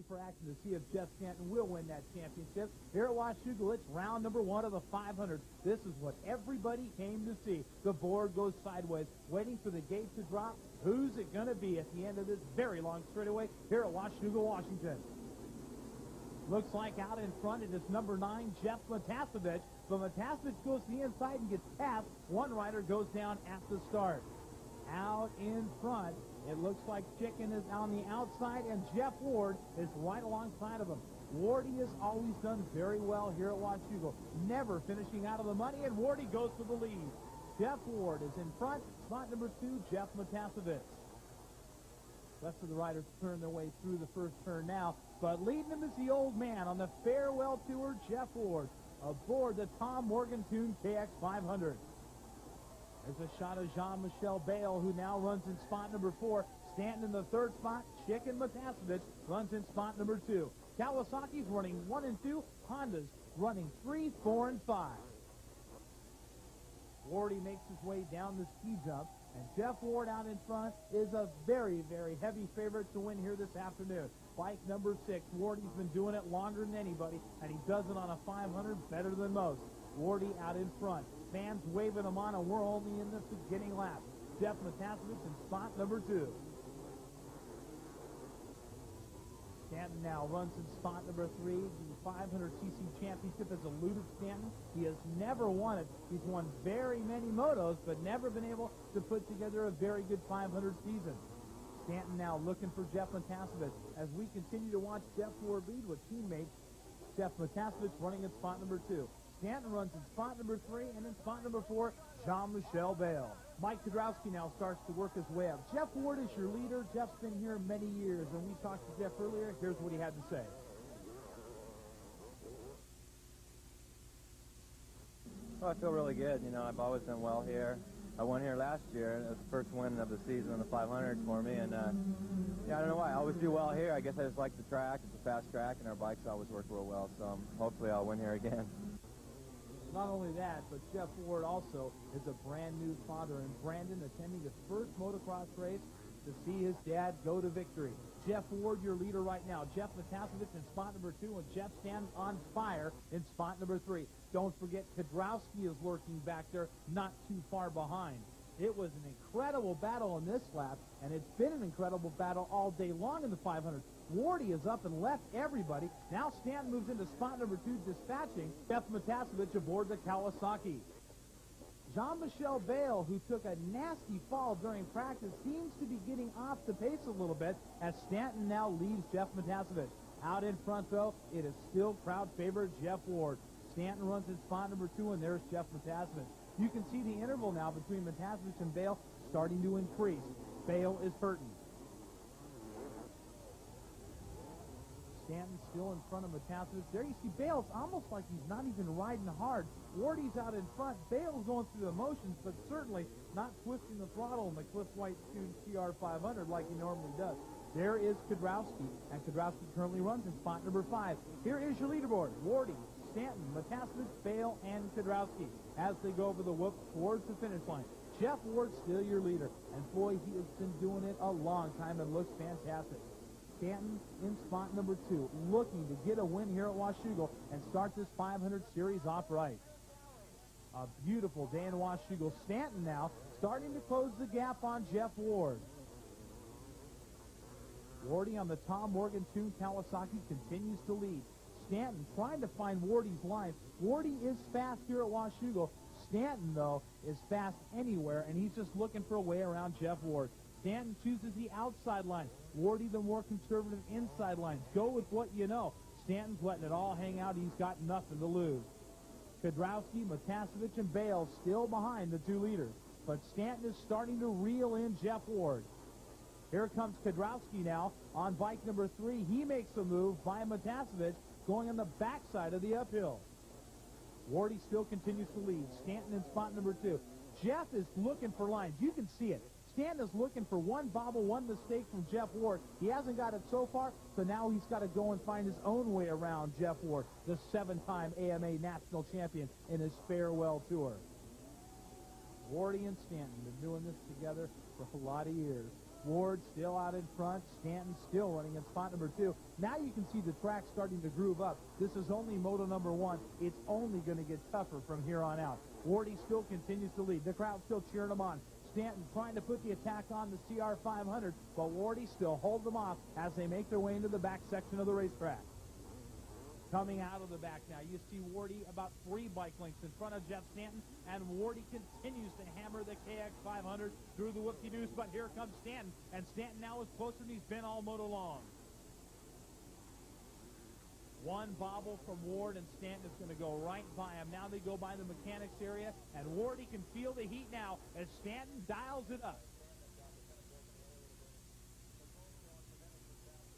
for action to see if Jeff Stanton will win that championship. Here at Washougal, it's round number 1 of the 500. This is what everybody came to see. The board goes sideways, waiting for the gate to drop. Who's it going to be at the end of this very long straightaway here at Washougal, Washington? Looks like out in front it is number 9, Jeff Matasevich. But Matasevich goes to the inside and gets past. One rider goes down at the start. Out in front, it looks like Chicken is on the outside, and Jeff Ward is right alongside of him. Wardy has always done very well here at Washougal, never finishing out of the money, and Wardy goes for the lead. Jeff Ward is in front. Spot number 2, Jeff Matasevich. Rest of the riders turn their way through the first turn now, but leading them is the old man on the farewell tour, Jeff Ward, aboard the Tom Morgan Tune KX500. There's a shot of Jean-Michel Bale, who now runs in spot number 4. Stanton in the third spot. Chicken Matasevich runs in spot number 2. Kawasaki's running 1 and 2. Honda's running 3, 4, and 5. Wardy makes his way down the ski jump, and Jeff Ward out in front is a very, very heavy favorite to win here this afternoon. Bike number 6. Wardy's been doing it longer than anybody, and he does it on a 500 better than most. Wardy out in front. Fans waving him on, and we're only in the beginning lap. Jeff Matasevich in spot number 2. Stanton now runs in spot number 3. The 500cc championship has eluded Stanton. He has never won it. He's won very many motos, but never been able to put together a very good 500 season. Stanton now looking for Jeff Matasevich as we continue to watch Jeff Ward lead with teammates. Jeff Matasevich running in spot number 2. Stanton runs in spot number 3, and in spot number 4, Jean-Michel Bale. Mike Kiedrowski now starts to work his way up. Jeff Ward is your leader. Jeff's been here many years, and we talked to Jeff earlier. Here's what he had to say. Well, I feel really good. You know, I've always done well here. I won here last year, and it was the first win of the season on the 500 for me, and yeah, I don't know why. I always do well here. I guess I just like the track. It's a fast track, and our bikes always work real well, so hopefully I'll win here again. Not only that, but Jeff Ward also is a brand-new father, and Brandon attending his first motocross race to see his dad go to victory. Jeff Ward, your leader right now. Jeff Matasevich in spot number 2, and Jeff Stanton on fire in spot number 3. Don't forget, Kiedrowski is lurking back there, not too far behind. It was an incredible battle in this lap, and it's been an incredible battle all day long in the 500. Wardy is up and left everybody. Now Stanton moves into spot number 2, dispatching Jeff Matasevich aboard the Kawasaki. Jean-Michel Bale, who took a nasty fall during practice, seems to be getting off the pace a little bit as Stanton now leaves Jeff Matasevich. Out in front, though, it is still crowd favorite Jeff Ward. Stanton runs in spot number 2, and there's Jeff Matasevich. You can see the interval now between Matasevich and Bale starting to increase. Bale is hurting. Stanton still in front of Matasevich. There you see Bale's almost like he's not even riding hard. Wardy's out in front. Bale's going through the motions, but certainly not twisting the throttle in the Cliff White Tune CR500 like he normally does. There is Kiedrowski, and Kiedrowski currently runs in spot number 5. Here is your leaderboard. Wardy, Stanton, Matasevich, Bale, and Kiedrowski as they go over the whoop towards the finish line. Jeff Ward still your leader, and boy, he has been doing it a long time and looks fantastic. Stanton in spot number 2, looking to get a win here at Washougal and start this 500 series off right. A beautiful day in Washougal. Stanton now starting to close the gap on Jeff Ward. Wardy on the Tom Morgan Tune Kawasaki continues to lead. Stanton trying to find Wardy's line. Wardy is fast here at Washougal. Stanton, though, is fast anywhere, and he's just looking for a way around Jeff Ward. Stanton chooses the outside line. Wardy, the more conservative inside line. Go with what you know. Stanton's letting it all hang out. He's got nothing to lose. Kiedrowski, Matasevich, and Bale still behind the 2 leaders. But Stanton is starting to reel in Jeff Ward. Here comes Kiedrowski now on bike number 3. He makes a move by Matasevich going on the backside of the uphill. Wardy still continues to lead. Stanton in spot number 2. Jeff is looking for lines. You can see it. Stanton is looking for one bobble, one mistake from Jeff Ward. He hasn't got it so far, so now he's got to go and find his own way around Jeff Ward, the 7-time AMA national champion in his farewell tour. Wardy and Stanton have been doing this together for a lot of years. Ward still out in front. Stanton still running in spot number 2. Now you can see the track starting to groove up. This is only moto number 1. It's only going to get tougher from here on out. Wardy still continues to lead. The crowd still cheering him on. Stanton trying to put the attack on the CR500, but Wardy still holds them off as they make their way into the back section of the racetrack. Coming out of the back now, you see Wardy about 3 bike lengths in front of Jeff Stanton, and Wardy continues to hammer the KX500 through the whoop-de-doos, but here comes Stanton, and Stanton now is closer than he's been all moto long. One bobble from Ward, and Stanton is going to go right by him. Now they go by the mechanics area, and Wardy can feel the heat now as Stanton dials it up.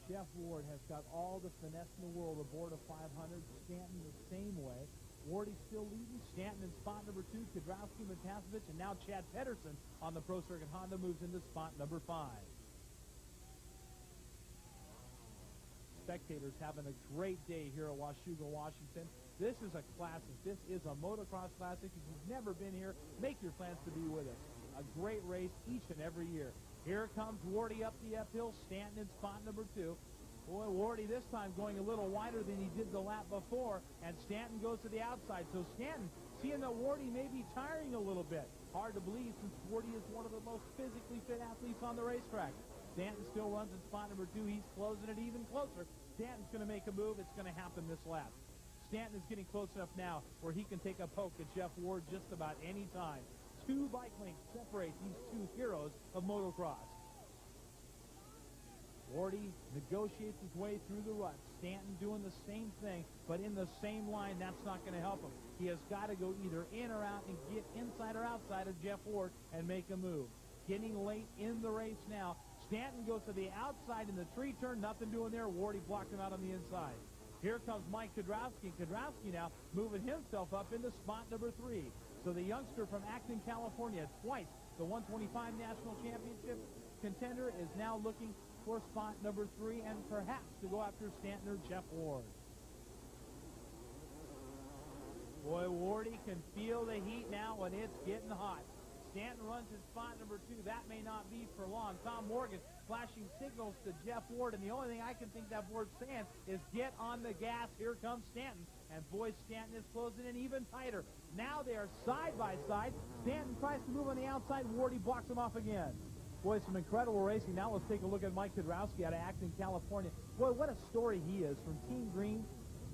Jeff Ward has got all the finesse in the world aboard a 500. Stanton the same way. Wardy still leading. Stanton in spot number 2. Kiedrowski, Matasevich, and now Chad Pedersen on the Pro Circuit Honda moves into spot number 5. Spectators having a great day here at Washougal, Washington. This is a classic. This is a motocross classic. If you've never been here, make your plans to be with us. A great race each and every year. Here comes Wardy up the uphill. Stanton in spot number 2. Boy, Wardy this time going a little wider than he did the lap before, and Stanton goes to the outside. So Stanton, seeing that Wardy may be tiring a little bit. Hard to believe since Wardy is one of the most physically fit athletes on the racetrack. Stanton still runs in spot number 2. He's closing it even closer. Stanton's going to make a move. It's going to happen this lap. Stanton is getting close enough now where he can take a poke at Jeff Ward just about any time. 2 bike lengths separate these 2 heroes of motocross. Wardy negotiates his way through the rut. Stanton doing the same thing, but in the same line. That's not going to help him. He has got to go either in or out and get inside or outside of Jeff Ward and make a move. Getting late in the race now. Stanton goes to the outside in the tree turn. Nothing doing there. Wardy blocked him out on the inside. Here comes Mike Kiedrowski. Kiedrowski now moving himself up into spot number 3. So the youngster from Acton, California, twice the 125 National Championship contender, is now looking for spot number 3 and perhaps to go after Stanton or Jeff Ward. Boy, Wardy can feel the heat now when it's getting hot. Stanton runs in spot number 2. That may not be for long. Tom Morgan flashing signals to Jeff Ward, and the only thing I can think that Ward's saying is get on the gas. Here comes Stanton. And boy, Stanton is closing in even tighter. Now they are side by side. Stanton tries to move on the outside. Wardy blocks him off again. Boy, some incredible racing. Now let's take a look at Mike Kiedrowski out of Acton, California. Boy, what a story he is. From Team Green,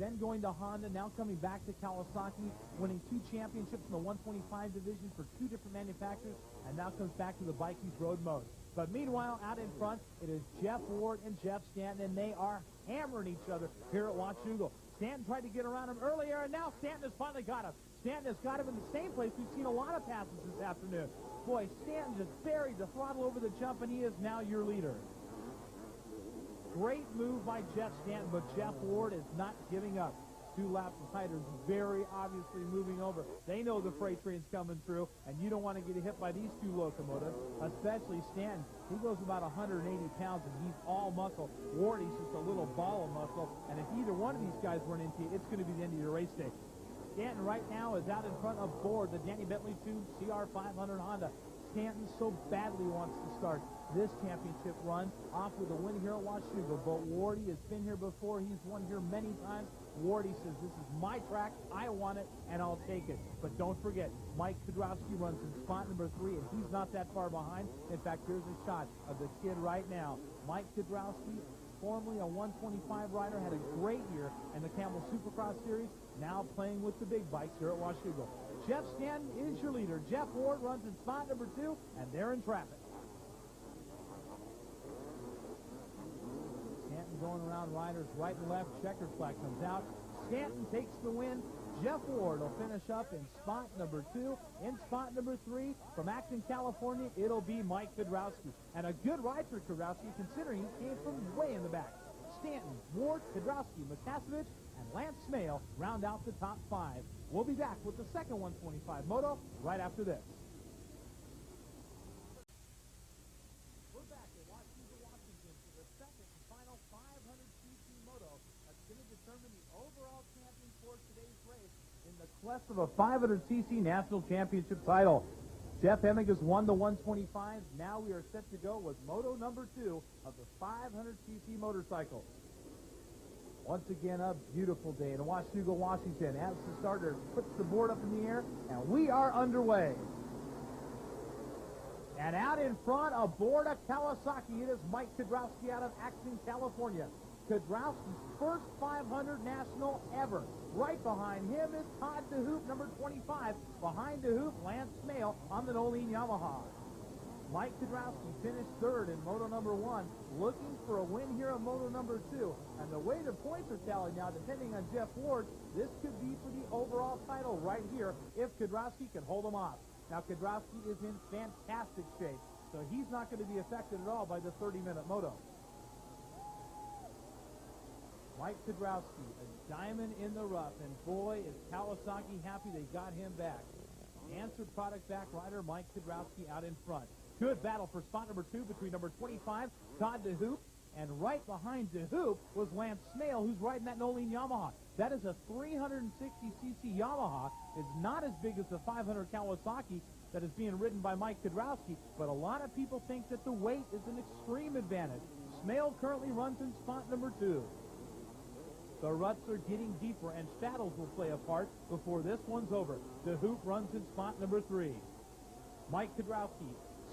then going to Honda, now coming back to Kawasaki, winning 2 championships in the 125 division for 2 different manufacturers, and now comes back to the bike he's rode most. But meanwhile, out in front, it is Jeff Ward and Jeff Stanton, and they are hammering each other here at Washougal. Stanton tried to get around him earlier, and now Stanton has finally got him. Stanton has got him in the same place we've seen a lot of passes this afternoon. Boy, Stanton just buried the throttle over the jump, and he is now your leader. Great move by Jeff Stanton, but Jeff Ward is not giving up. 2 laps behind are very obviously moving over. They know the freight train's coming through, and you don't want to get hit by these 2 locomotives, especially Stanton. He goes about 180 pounds, and he's all muscle. Wardy's just a little ball of muscle, and if either one of these guys run into you, it's going to be the end of your race day. Stanton right now is out in front of Ford, the Danny Bentley 2 CR500 Honda. Stanton so badly wants to start this championship run off with a win here at Washougal, but Wardy has been here before. He's won here many times. Wardy says, this is my track, I want it, and I'll take it. But don't forget, Mike Kiedrowski runs in spot number 3, and he's not that far behind. In fact, here's a shot of the kid right now. Mike Kiedrowski, formerly a 125 rider, had a great year in the Campbell Supercross Series, now playing with the big bikes here at Washougal. Jeff Stanton is your leader. Jeff Ward runs in spot number 2, and they're in traffic. Stanton going around riders right and left. Checkered flag comes out. Stanton takes the win. Jeff Ward will finish up in spot number 2. In spot number 3, from Acton, California, it'll be Mike Kiedrowski. And a good ride for Kiedrowski, considering he came from way in the back. Stanton, Ward, Kiedrowski, Matasevich, and Lance Smale round out the top 5. We'll be back with the second 125 moto right after this. We're back at Washougal, Washington for the second and final 500cc moto that's going to determine the overall champion for today's race in the quest of a 500cc national championship title. Jeff Hemming has won the 125. Now we are set to go with moto number 2 of the 500cc motorcycle. Once again, a beautiful day in Washougal, Washington. As the starter puts the board up in the air, and we are underway. And out in front, aboard a Kawasaki, it is Mike Kiedrowski out of Acton, California. Kiedrowski's first 500 national ever. Right behind him is Todd DeHoop, number 25. Behind DeHoop, Lance Smale on the Nolene Yamaha. Mike Kiedrowski finished third in moto number 1, looking for a win here in moto number 2. And the way the points are tallied now, depending on Jeff Ward, this could be for the overall title right here if Kiedrowski can hold him off. Now, Kiedrowski is in fantastic shape, so he's not going to be affected at all by the 30-minute moto. Mike Kiedrowski, a diamond in the rough, and boy, is Kawasaki happy they got him back. Answered product back rider Mike Kiedrowski out in front. Good battle for spot number 2 between number 25, Todd DeHoop, and right behind DeHoop was Lance Smale, who's riding that Nolene Yamaha. That is a 360cc Yamaha. It's not as big as the 500 Kawasaki that is being ridden by Mike Kiedrowski, but a lot of people think that the weight is an extreme advantage. Smale currently runs in spot number 2. The ruts are getting deeper, and shadows will play a part before this one's over. DeHoop runs in spot number 3. Mike Kiedrowski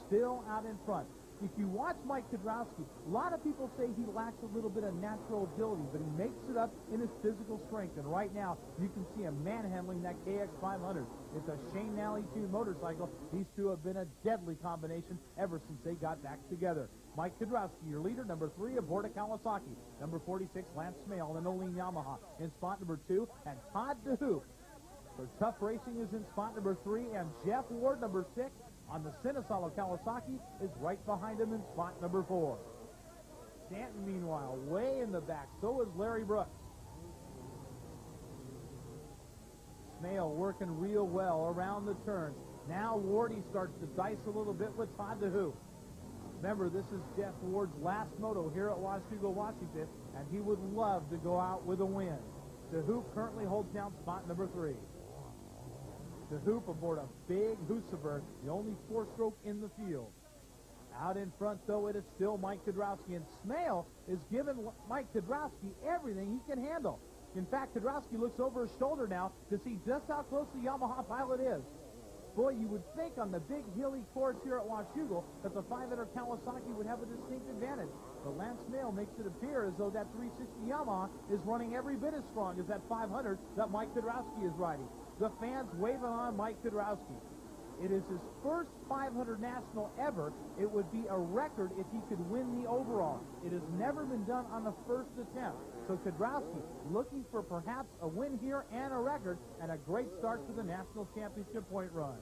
still out in front. If you watch Mike Kiedrowski, a lot of people say he lacks a little bit of natural agility, but he makes it up in his physical strength. And right now, you can see him manhandling that KX500. It's a Shane Nally 2 motorcycle. These two have been a deadly combination ever since they got back together. Mike Kiedrowski, your leader, number 3, aboard a Kawasaki. Number 46, Lance Smale on the Nolene Yamaha in spot number 2. And Todd DeHoop for Tough Racing is in spot number 3. And Jeff Ward, number 6, on the Sinisalo Kawasaki, is right behind him in spot number 4. Stanton, meanwhile, way in the back. So is Larry Brooks. Smale working real well around the turns. Now Wardy starts to dice a little bit with Todd DeHoop. Remember, this is Jeff Ward's last moto here at Washougal, Washington, and he would love to go out with a win. DeHoop currently holds down spot number 3. DeHoop aboard a big Husaberg, the only 4-stroke in the field. Out in front, though, it is still Mike Kiedrowski, and Smale is giving Mike Kiedrowski everything he can handle. In fact, Kiedrowski looks over his shoulder now to see just how close the Yamaha pilot is. Boy, you would think on the big hilly course here at Washougal that the 500 Kawasaki would have a distinct advantage. But Lance Smale makes it appear as though that 360 Yamaha is running every bit as strong as that 500 that Mike Kiedrowski is riding. The fans waving on Mike Kiedrowski. It is his first 500 national ever. It would be a record if he could win the overall. It has never been done on the first attempt. So Kiedrowski looking for perhaps a win here and a record, and a great start to the national championship point run.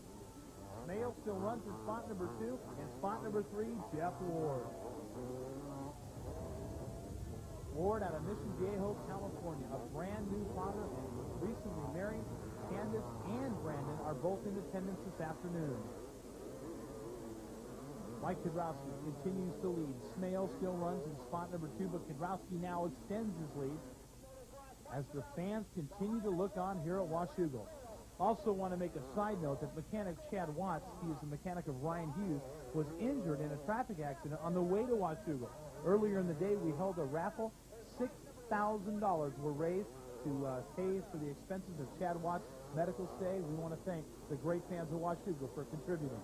Smale still runs in spot number 2, and spot number 3, Jeff Ward. Ward out of Mission Viejo, California, a brand new father and recently married. Candace and Brandon are both in attendance this afternoon. Mike Kiedrowski continues to lead. Smale still runs in spot number 2, but Kiedrowski now extends his lead as the fans continue to look on here at Washougal. Also want to make a side note that mechanic Chad Watts, he is the mechanic of Ryan Hughes, was injured in a traffic accident on the way to Washougal. Earlier in the day, we held a raffle. $6,000 were raised to pay for the expenses of Chad Watts' medical stay. We want to thank the great fans of Washougal for contributing.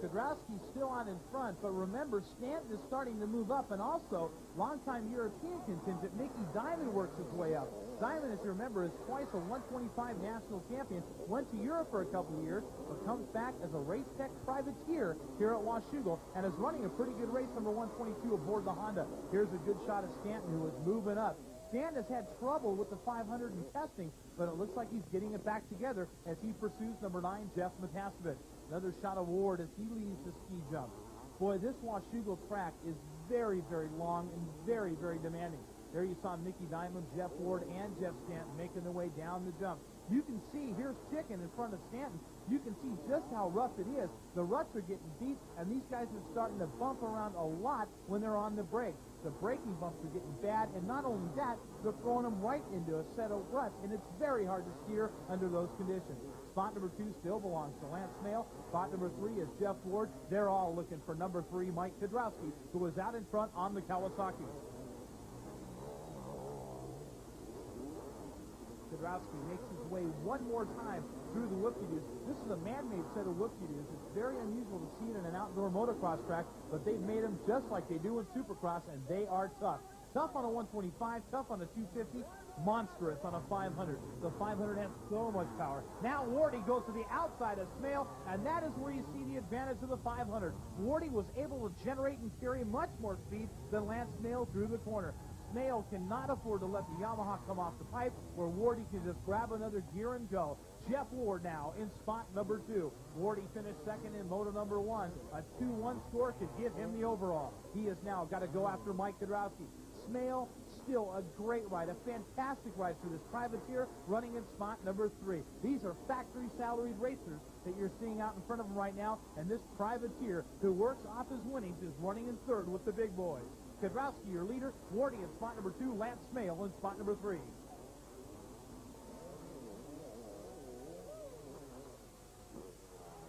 Kiedrowski's still out in front, but remember, Stanton is starting to move up, and also longtime European contingent Mickey Diamond works his way up. Diamond, as you remember, is twice a 125 national champion, went to Europe for a couple of years, but comes back as a race tech privateer here at Washougal, and is running a pretty good race, number 122 aboard the Honda. Here's a good shot of Stanton, who is moving up. Stanton has had trouble with the 500 in testing, but it looks like he's getting it back together as he pursues number 9, Jeff Matasevich. Another shot of Ward as he leads the ski jump. Boy, this Washougal track is very, very long and very, very demanding. There you saw Mickey Diamond, Jeff Ward, and Jeff Stanton making their way down the jump. You can see, here's Chicken in front of Stanton. You can see just how rough it is. The ruts are getting deep, and these guys are starting to bump around a lot when they're on the brakes. The braking bumps are getting bad, and not only that, they're throwing them right into a set of ruts, and it's very hard to steer under those conditions. Spot number 2 still belongs to Lance Smale. Spot number 3 is Jeff Ward. They're all looking for number 3, Mike Kiedrowski, who was out in front on the Kawasaki. Kiedrowski makes his way one more time through the whoop-de-doos. This is a man-made set of whoop-de-doos. It's very unusual to see it in an outdoor motocross track, but they've made them just like they do in Supercross, and they are tough. Tough on a 125, tough on a 250, monstrous on a 500. The 500 has so much power. Now Wardy goes to the outside of Smale, and that is where you see the advantage of the 500. Wardy was able to generate and carry much more speed than Lance Smale through the corner. Smale cannot afford to let the Yamaha come off the pipe, where Wardy can just grab another gear and go. Jeff Ward now in spot number 2. Wardy finished second in moto number 1. A 2-1 score could give him the overall. He has now got to go after Mike Kiedrowski. Smale, still a great ride, a fantastic ride for this privateer, running in spot number 3. These are factory salaried racers that you're seeing out in front of him right now, and this privateer who works off his winnings is running in third with the big boys. Kiedrowski, your leader. Wardy in spot number 2. Lance Smale in spot number 3.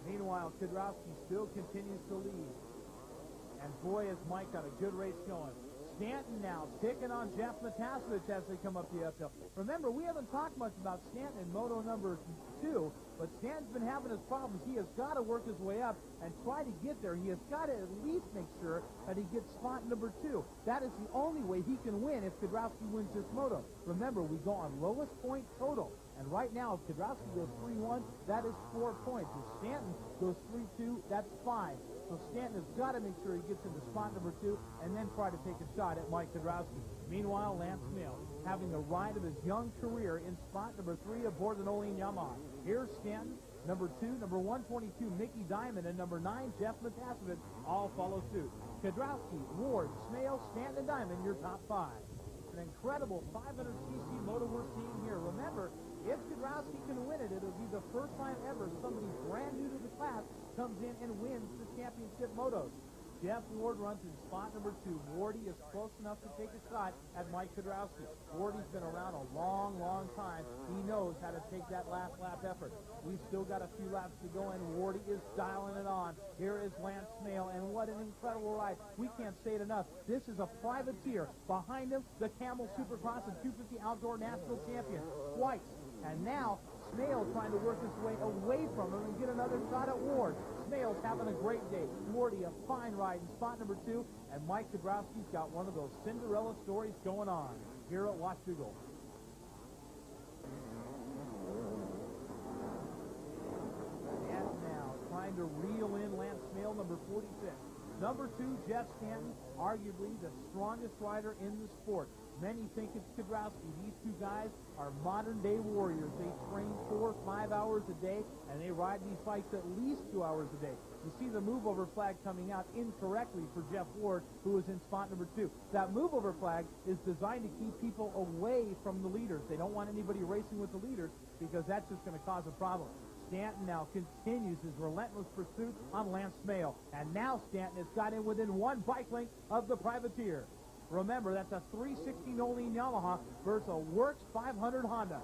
Meanwhile, Kiedrowski still continues to lead. And boy, has Mike got a good race going. Stanton now picking on Jeff Matasevich as they come up the uphill. Remember, we haven't talked much about Stanton in moto number 2, but Stanton's been having his problems. He has got to work his way up and try to get there. He has got to at least make sure that he gets spot number 2. That is the only way he can win if Kiedrowski wins this moto. Remember, we go on lowest point total. And right now, if Kiedrowski goes 3-1, that is 4 points. If Stanton goes 3-2, that's 5. So Stanton has got to make sure he gets into spot number 2 and then try to take a shot at Mike Kiedrowski. Meanwhile, Lance Smale having the ride of his young career in spot number 3 aboard the Nolene Yamaha. Here's Stanton, number 2, number 122, Mickey Diamond, and number 9, Jeff Matasevich, all follow suit. Kiedrowski, Ward, Smale, Stanton, and Diamond, your top 5. An incredible 500cc motor we're seeing here. Remember, if Kiedrowski can win it, it'll be the first time ever somebody brand new to the class comes in and wins the championship motos. Jeff Ward runs in spot number 2. Wardy is close enough to take a shot at Mike Kiedrowski. Wardy's been around a long, long time. He knows how to take that last lap effort. We've still got a few laps to go, and Wardy is dialing it on. Here is Lance Smale, and what an incredible ride. We can't say it enough. This is a privateer. Behind him, the Camel Supercross and 250 Outdoor National Champion. Twice. And now, Smale trying to work his way away from him and get another shot at Ward. Smale's having a great day. Wardy, a fine ride in spot number 2. And Mike Kiedrowski's got one of those Cinderella stories going on here at Washougal. And now, trying to reel in Lance Smale, number 46. Number 2, Jeff Stanton, arguably the strongest rider in the sport. Many think it's Kiedrowski. These two guys are modern-day warriors. They train 4 or 5 hours a day, and they ride these bikes at least 2 hours a day. You see the move-over flag coming out incorrectly for Jeff Ward, who is in spot number 2. That move-over flag is designed to keep people away from the leaders. They don't want anybody racing with the leaders because that's just going to cause a problem. Stanton now continues his relentless pursuit on Lance Smale. And now Stanton has got in within 1 bike length of the privateer. Remember, that's a 360 Nolene Yamaha versus a Works 500 Honda.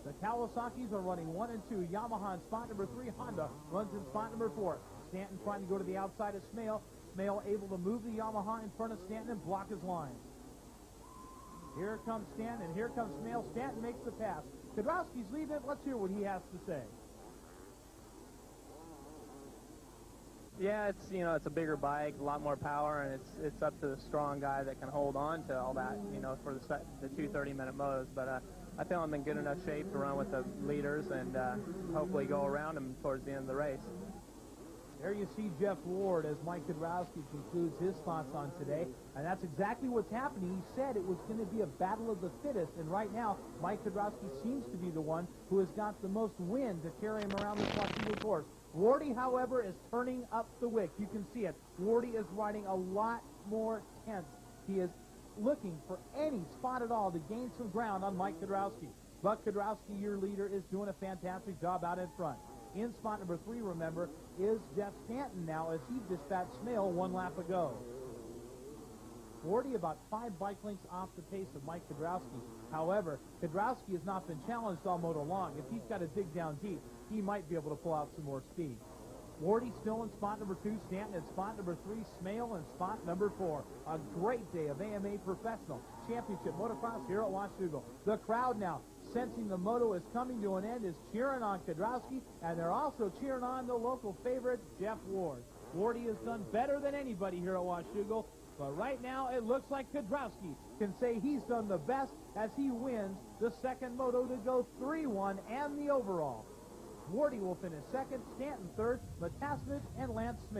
The Kawasaki's are running 1 and 2. Yamaha in spot number 3. Honda runs in spot number 4. Stanton trying to go to the outside of Smale. Smale able to move the Yamaha in front of Stanton and block his line. Here comes Stanton, and here comes Smale. Stanton makes the pass. Kiedrowski's leaving it. Let's hear what he has to say. Yeah, it's a bigger bike, a lot more power, and it's up to the strong guy that can hold on to all that, for the 2 30-minute motos. But I feel I'm in good enough shape to run with the leaders and hopefully go around them towards the end of the race. There you see Jeff Ward as Mike Kiedrowski concludes his thoughts on today, and that's exactly what's happening. He said it was going to be a battle of the fittest, and right now, Mike Kiedrowski seems to be the one who has got the most wind to carry him around this Washougal course. Wardy, however, is turning up the wick. You can see it. Wardy is riding a lot more tense. He is looking for any spot at all to gain some ground on Mike Kiedrowski. But Kiedrowski, your leader, is doing a fantastic job out in front. In spot number 3, remember, is Jeff Stanton now as he dispatched Smale 1 lap ago. Wardy about 5 bike lengths off the pace of Mike Kiedrowski. However, Kiedrowski has not been challenged all moto long. If he's got to dig down deep, he might be able to pull out some more speed. Wardy still in spot number 2, Stanton in spot number 3, Smale in spot number 4. A great day of AMA Professional Championship Motocross here at Washougal. The crowd now, sensing the moto is coming to an end, is cheering on Kiedrowski, and they're also cheering on the local favorite, Jeff Ward. Wardy has done better than anybody here at Washougal, but right now it looks like Kiedrowski can say he's done the best as he wins the second moto to go 3-1 and the overall. Wardy will finish second, Stanton third, Matasevich and Lance Smith.